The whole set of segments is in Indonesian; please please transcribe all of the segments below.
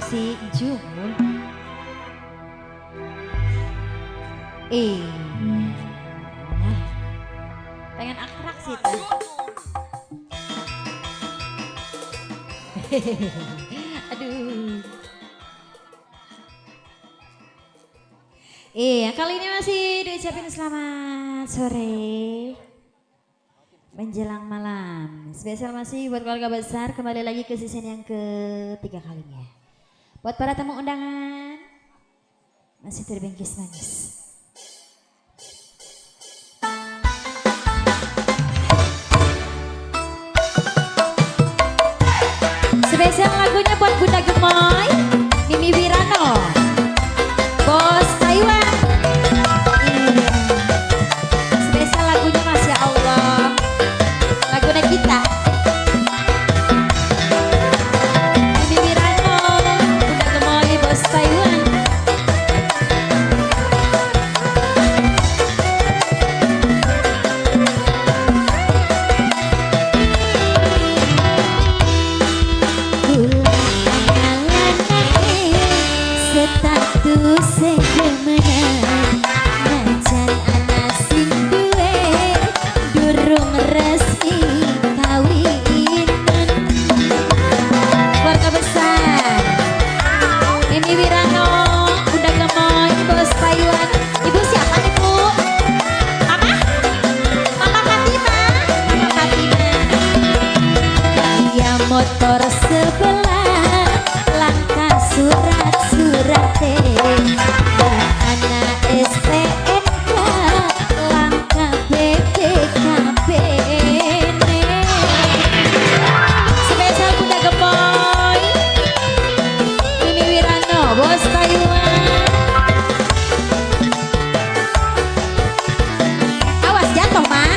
si Jung. Pengen akrak sih tuh. Aduh. Kali ini masih diucapin selamat sore menjelang malam. Spesial masih buat keluarga besar, kembali lagi ke season yang ketiga kalinya. Buat para tamu undangan masih terbingkis manis. Spesial lagunya buat Bunda Gemoy, Mimi Wirano, Bos Taiwan. Spesial lagunya Masya Allah, lagunya kita. Mimi Wirano, Bunda Gemoy, Bos Taiwan. Motor sebelah langkah surat-surat anak STNK langkah BPKB. Spesial Bunda Gemoy, Mimi Wirano, Bos Taiwan. Awas jatuh mah.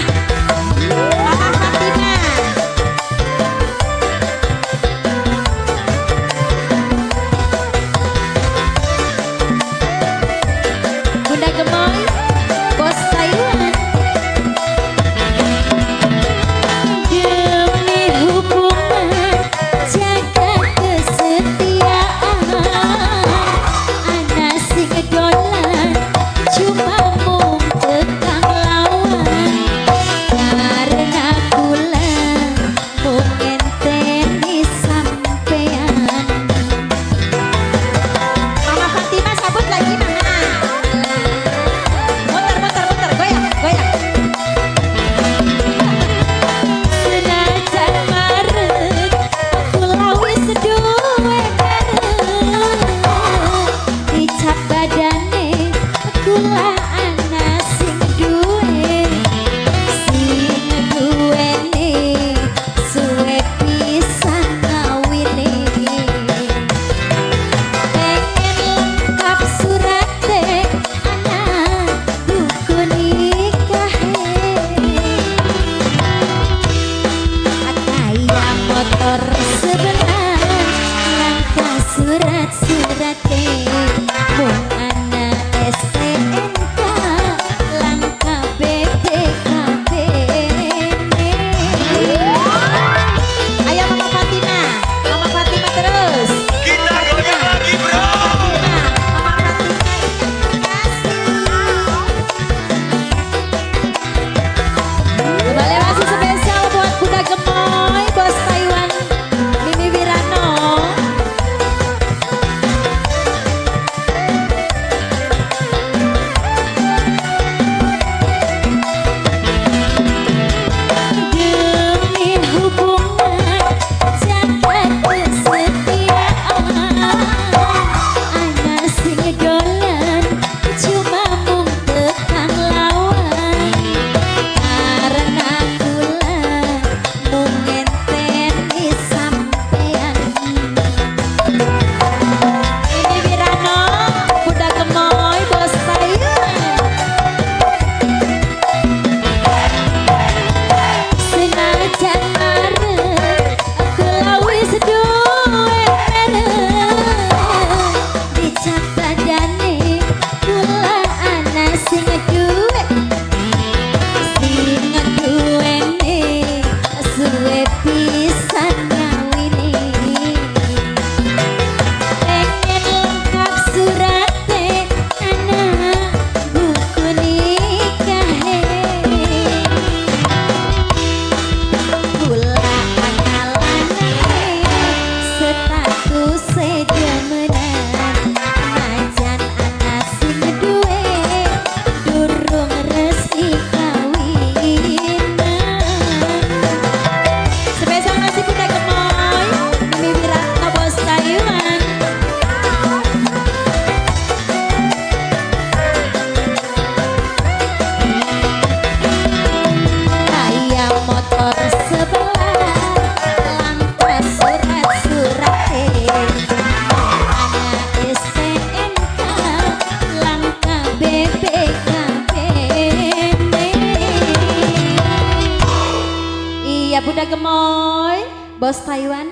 Siap Bunda Gemoy, Bos Taiwan.